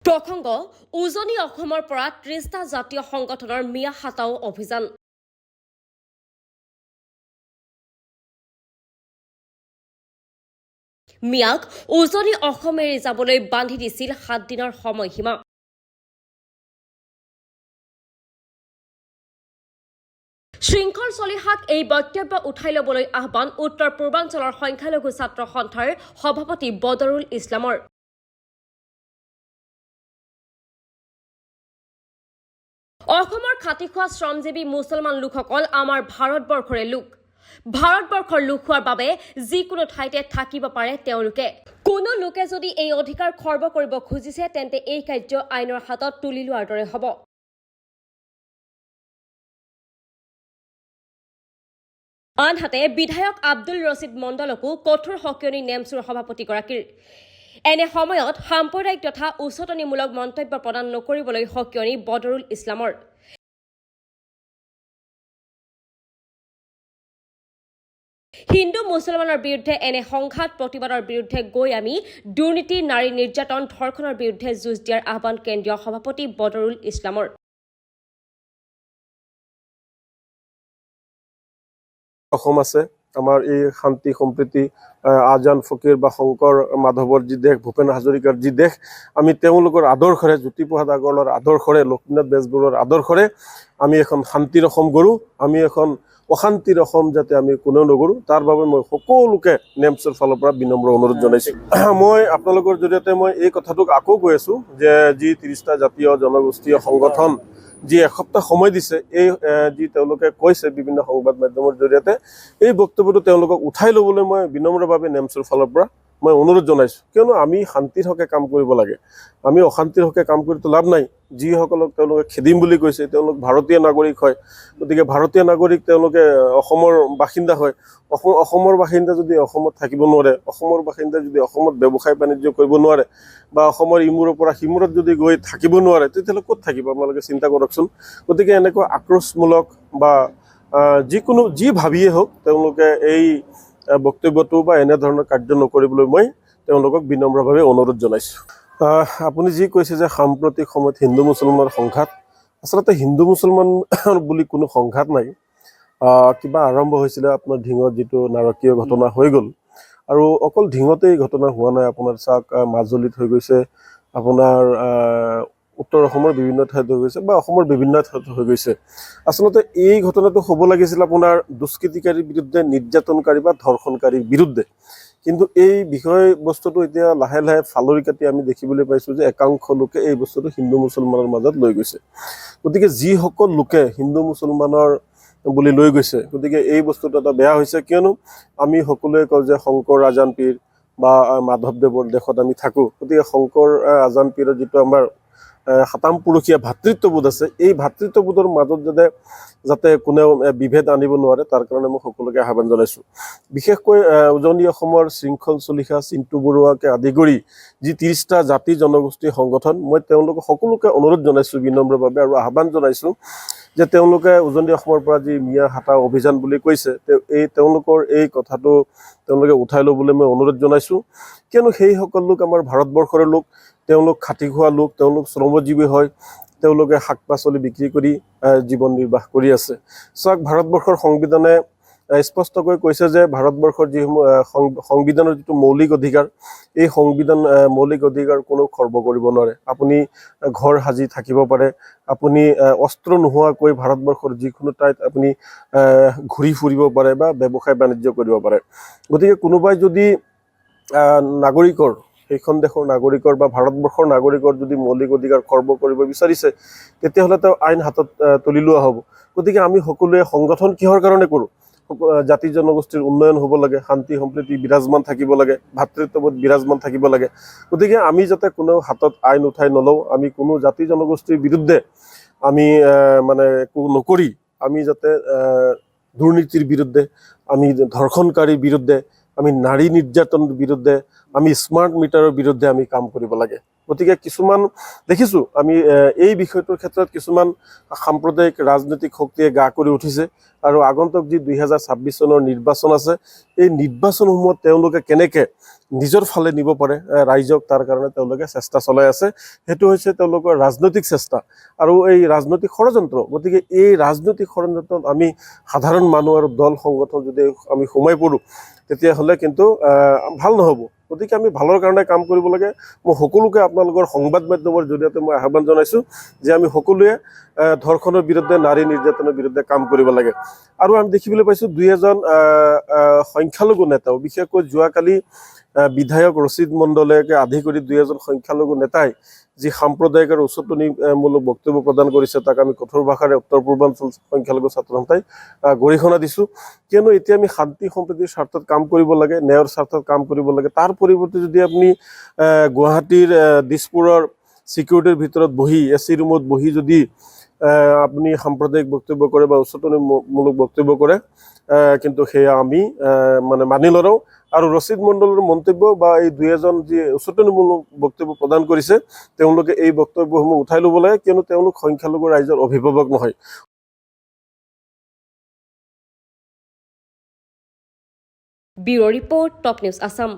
প্ৰসংগ উজনি অসমৰ পৰা ৩০টা জাতীয় সংগঠনৰ মিয়া হাটাও অভিযান। মিয়াক উজনি অসম এৰি যাবলৈ বান্ধি দিছিল ৭ দিনৰ সময়সীমা। শৃংখল চলিহাক এই বক্তব্য উঠাই ল'বলৈ আহ্বান উত্তৰ পূৰ্বাঞ্চলৰ সংখ্যালঘু ছাত্ৰ সন্থাৰ সভাপতি বদৰুল ইছলামৰ। অসমৰ খাটি খোৱা শ্ৰমজীৱী মুছলমান লোকসকল আমাৰ ভাৰতবৰ্ষৰে লোক। ভাৰতবৰ্ষৰ লোক হোৱাৰ বাবে যিকোনো ঠাইতে থাকিব পাৰে তেওঁলোকে। কোনো লোকে যদি এই অধিকাৰ খৰ্ব কৰিব খুজিছে তেন্তে এই কাৰ্য আইনৰ হাতত তুলি লোৱাৰ দৰে হ'ব। আনহাতে বিধায়ক আব্দুল ৰছিদ মণ্ডলকো কঠোৰ সকিয়নি নেমচুৰ সভাপতিগৰাকীৰ। এনে সময়ত সাম্প্ৰদায়িক তথা উচতনিমূলক মন্তব্য প্ৰদান নকৰিবলৈ সকিয়নি বদৰুল ইছলামৰ। হিন্দু মুছলমানৰ বিৰুদ্ধে এনে সংঘাত প্ৰতিবাদৰ বিৰুদ্ধে গৈ আমি দুৰ্নীতি, নাৰী নিৰ্যাতন, ধৰ্ষণৰ বিৰুদ্ধে যুঁজ দিয়াৰ আহ্বান কেন্দ্ৰীয় সভাপতি বদৰুল ইছলামৰ। অসম আছে আমাৰ এই শান্তি সম্প্ৰীতি আজান ফকীৰ বা শংকৰ মাধৱৰ যি দেশ, ভূপেন হাজৰিকাৰ যি দেশ, আমি তেওঁলোকৰ আদৰ্শৰে, জ্যোতিপ্ৰসাদ আগৰৱালাৰ আদৰ্শৰে, লক্ষ্মীনাথ বেজবৰুৱাৰ আদৰ্শৰে আমি এখন শান্তিৰ অসম গঢ়ো। আমি এখন অশান্তিৰ অসম যাতে আমি কোনেও নগঢ়ো, তাৰ বাবে মই সকলোকে নেমচৰ ফালৰ পৰা বিনম্ৰ অনুৰোধ জনাইছোঁ। মই আপোনালোকৰ জৰিয়তে মই এই কথাটোক আকৌ কৈ আছোঁ যে যি ৩০টা জাতীয় জনগোষ্ঠীয় সংগঠন যি এসপ্তাহ সময় দিছে, এই যি তেওঁলোকে কৈছে বিভিন্ন সংবাদ মাধ্যমৰ জৰিয়তে, এই বক্তব্যটো তেওঁলোকক উঠাই ল'বলৈ মই বিনম্ৰভাৱে নেমচৰ ফালৰ পৰা মই অনুৰোধ জনাইছোঁ। কিয়নো আমি শান্তিৰ হকে কাম কৰিব লাগে, আমি অশান্তিৰ হকে কাম কৰিতো লাভ নাই। যিসকলক তেওঁলোকে খেদিম বুলি কৈছে তেওঁলোক ভাৰতীয় নাগৰিক হয়, গতিকে ভাৰতীয় নাগৰিক তেওঁলোকে অসমৰ বাসিন্দা হয়। অসমৰ বাসিন্দা যদি অসমত থাকিব নোৱাৰে, অসমৰ বাসিন্দা যদি অসমত ব্যৱসায় বাণিজ্য কৰিব নোৱাৰে বা অসমৰ ইমূৰৰ পৰা সিমূৰত যদি গৈ থাকিব নোৱাৰে, তেতিয়াহ'লে ক'ত থাকিব আপোনালোকে চিন্তা কৰকচোন। গতিকে এনেকুৱা আক্ৰোশমূলক বা যিকোনো যি ভাবিয়ে হওক তেওঁলোকে এই বক্তব্যটো বা এনেধৰণৰ কাৰ্য নকৰিবলৈ মই তেওঁলোকক বিনম্ৰভাৱে অনুৰোধ জনাইছোঁ। আপুনি যি কৈছে যে সাম্প্ৰতিক সময়ত হিন্দু মুছলমানৰ সংঘাত, আচলতে হিন্দু মুছলমান বুলি কোনো সংঘাত নাই। কিবা আৰম্ভ হৈছিলে আপোনাৰ ঢিঙত যিটো নাৰকীয় ঘটনা হৈ গ'ল, আৰু অকল ঢিঙতে এই ঘটনা হোৱা নাই, আপোনাৰ চাওক মাজুলীত হৈ গৈছে, আপোনাৰ উত্তৰ অসমৰ বিভিন্ন ঠাইত হৈ গৈছে বা অসমৰ বিভিন্ন ঠাইত হৈ গৈছে। আচলতে এই ঘটনাটো হ'ব লাগিছিল আপোনাৰ দুষ্কৃতিকাৰীৰ বিৰুদ্ধে, নিৰ্যাতনকাৰী বা ধৰ্ষণকাৰীৰ বিৰুদ্ধে। কিন্তু এই বিষয়বস্তুটো এতিয়া লাহে লাহে ফালৰি কাটি আমি দেখিবলৈ পাইছোঁ যে একাংশ লোকে এই বস্তুটো হিন্দু মুছলমানৰ মাজত লৈ গৈছে। গতিকে যিসকল লোকে হিন্দু মুছলমানৰ বুলি লৈ গৈছে, গতিকে এই বস্তুটো এটা বেয়া হৈছে। কিয়নো আমি সকলোৱে কওঁ যে শংকৰ আজান পীৰ বা মাধৱদেৱৰ দেশত আমি থাকোঁ। গতিকে শংকৰ আজান পীৰৰ যিটো আমাৰ সাতাম পুৰুষীয়া ভাতৃত্ববোধ আছে, এই ভাতৃত্ববোধৰ মাজত যাতে কোনেও বিভেদ আনিব নোৱাৰে, তাৰ কাৰণে মই সকলোকে আহ্বান জনাইছোঁ। বিশেষকৈ উজনি অসমৰ শৃংখল চলিহা, চিন্তু বৰুৱাকে আদি কৰি যি ৩০টা জাতি জনগোষ্ঠীৰ সংগঠন, মই তেওঁলোকক সকলোকে অনুৰোধ জনাইছোঁ বিনম্ৰভাৱে আৰু আহ্বান জনাইছোঁ যে তেওঁলোকে উজনি অসমৰ পৰা যি মিয়া হাটাও অভিযান বুলি কৈছে, তেওঁলোকৰ এই কথাটো তেওঁলোকে উঠাই ল'বলৈ মই অনুৰোধ জনাইছোঁ। কিয়নো সেইসকল লোক আমাৰ ভাৰতবৰ্ষৰে লোক, তেওঁলোক খাটি খোৱা লোক, তেওঁলোক শ্ৰমজীৱী হয়, তেওঁলোকে শাক পাচলি বিক্ৰী কৰি জীৱন নিৰ্বাহ কৰি আছে। চাওক, ভাৰতবৰ্ষৰ সংবিধানে স্পষ্টকৈ কৈছে যে ভাৰতবৰ্ষৰ যিসমূহ সংবিধানৰ যিটো মৌলিক অধিকাৰ, এই মৌলিক অধিকাৰ কোনো খৰ্ব কৰিব নোৱাৰে। আপুনি ঘৰ সাজি থাকিব পাৰে, আপুনি অস্ত্ৰ নোহোৱাকৈ ভাৰতবৰ্ষৰ যিকোনো ঠাইত আপুনি ঘূৰি ফুৰিব পাৰে বা ব্যৱসায় বাণিজ্য কৰিব পাৰে। গতিকে কোনোবাই যদি নাগৰিকৰ, সেইখন দেশৰ নাগৰিকৰ বা ভাৰতবৰ্ষৰ নাগৰিকৰ যদি মৌলিক অধিকাৰ খৰ্ব কৰিব বিচাৰিছে, তেতিয়াহ'লে তেওঁ আইন হাতত তুলি লোৱা হ'ব। গতিকে আমি সকলোৱে সংগঠন কিহৰ কাৰণে কৰোঁ? জাতি জনগোষ্ঠীৰ উন্নয়ন হ'ব লাগে, শান্তি সম্প্ৰীতি বিৰাজমান থাকিব লাগে, ভাতৃত্ববোধ বিৰাজমান থাকিব লাগে। গতিকে আমি যাতে কোনেও হাতত আইন উঠাই নলওঁ, আমি কোনো জাতি জনগোষ্ঠীৰ বিৰুদ্ধে আমি একো নকৰি, আমি যাতে দুৰ্নীতিৰ বিৰুদ্ধে, আমি ধৰ্ষণকাৰীৰ বিৰুদ্ধে, আমি নাৰী নিৰ্যাতনৰ বিৰুদ্ধে, আমি স্মাৰ্ট মিটাৰৰ বিৰুদ্ধে আমি কাম কৰিব লাগে। গতিকে কিছুমান দেখিছোঁ আমি এই বিষয়টোৰ ক্ষেত্ৰত কিছুমান সাম্প্ৰদায়িক ৰাজনৈতিক শক্তিয়ে গা কৰি উঠিছে, আৰু আগন্তুক যি 2026 চনৰ নিৰ্বাচন আছে, এই নিৰ্বাচনসমূহত তেওঁলোকে কেনেকৈ নিজৰ ফালে নিব পাৰে ৰাইজক, তাৰ কাৰণে তেওঁলোকে চেষ্টা চলাই আছে। সেইটো হৈছে তেওঁলোকৰ ৰাজনৈতিক চেষ্টা আৰু এই ৰাজনৈতিক ষড়যন্ত্ৰ। গতিকে এই ৰাজনৈতিক ষড়যন্ত্ৰত আমি সাধাৰণ মানুহ আৰু দল সংগঠন যদি আমি সোমাই পৰোঁ, তেতিয়াহ'লে কিন্তু ভাল নহ'ব। গতিকে আমি ভালৰ কাৰণে কাম কৰিব লাগে। মই সকলোকে আপোনালোকৰ সংবাদ মাধ্যমৰ জৰিয়তে মই আহ্বান জনাইছোঁ যে আমি সকলোৱে ধৰ্ষণৰ বিৰুদ্ধে, নাৰী নিৰ্যাতনৰ বিৰুদ্ধে কাম কৰিব লাগে। আৰু আমি দেখিবলৈ পাইছোঁ দুই এজন সংখ্যালঘু নেতাও, বিশেষকৈ যোৱাকালি বিধায়ক ৰচিদ মণ্ডলকে আদি কৰি দুই এজন সংখ্যালঘু নেতাই যি সাম্প্ৰদায়িক আৰু উচতনিমূলক বক্তব্য প্ৰদান কৰিছে, তাক আমি কঠোৰ ভাষাৰে উত্তৰ পূৰ্বাঞ্চল সংখ্যালঘু ছাত্ৰ সন্থাই গৰিহণা দিছোঁ। কিয়নো এতিয়া আমি শান্তি সম্প্ৰীতিৰ স্বাৰ্থত কাম কৰিব লাগে, ন্যায়ৰ স্বাৰ্থত কাম কৰিব লাগে। তাৰ পৰিৱৰ্তে যদি আপুনি গুৱাহাটীৰ দিছপুৰৰ ছিকিউৰিটিৰ ভিতৰত বহি, এচি ৰুমত বহি যদি আপুনি সাম্প্ৰদায়িক বক্তব্য কৰে বা উচতনিমূলক বক্তব্য কৰে, কিন্তু সেয়া আমি মানে মানি লওঁ। আৰু ৰচিদ মণ্ডলৰ মন্তব্য বা এই দুই এজন যি উচতনিমূলক বক্তব্য প্ৰদান কৰিছে, তেওঁলোকে এই বক্তব্যসমূহ উঠাই ল'ব লাগে, কিয়নো তেওঁলোক সংখ্যালঘু ৰাইজৰ অভিভাৱক নহয়। Bureau report, top news Assam.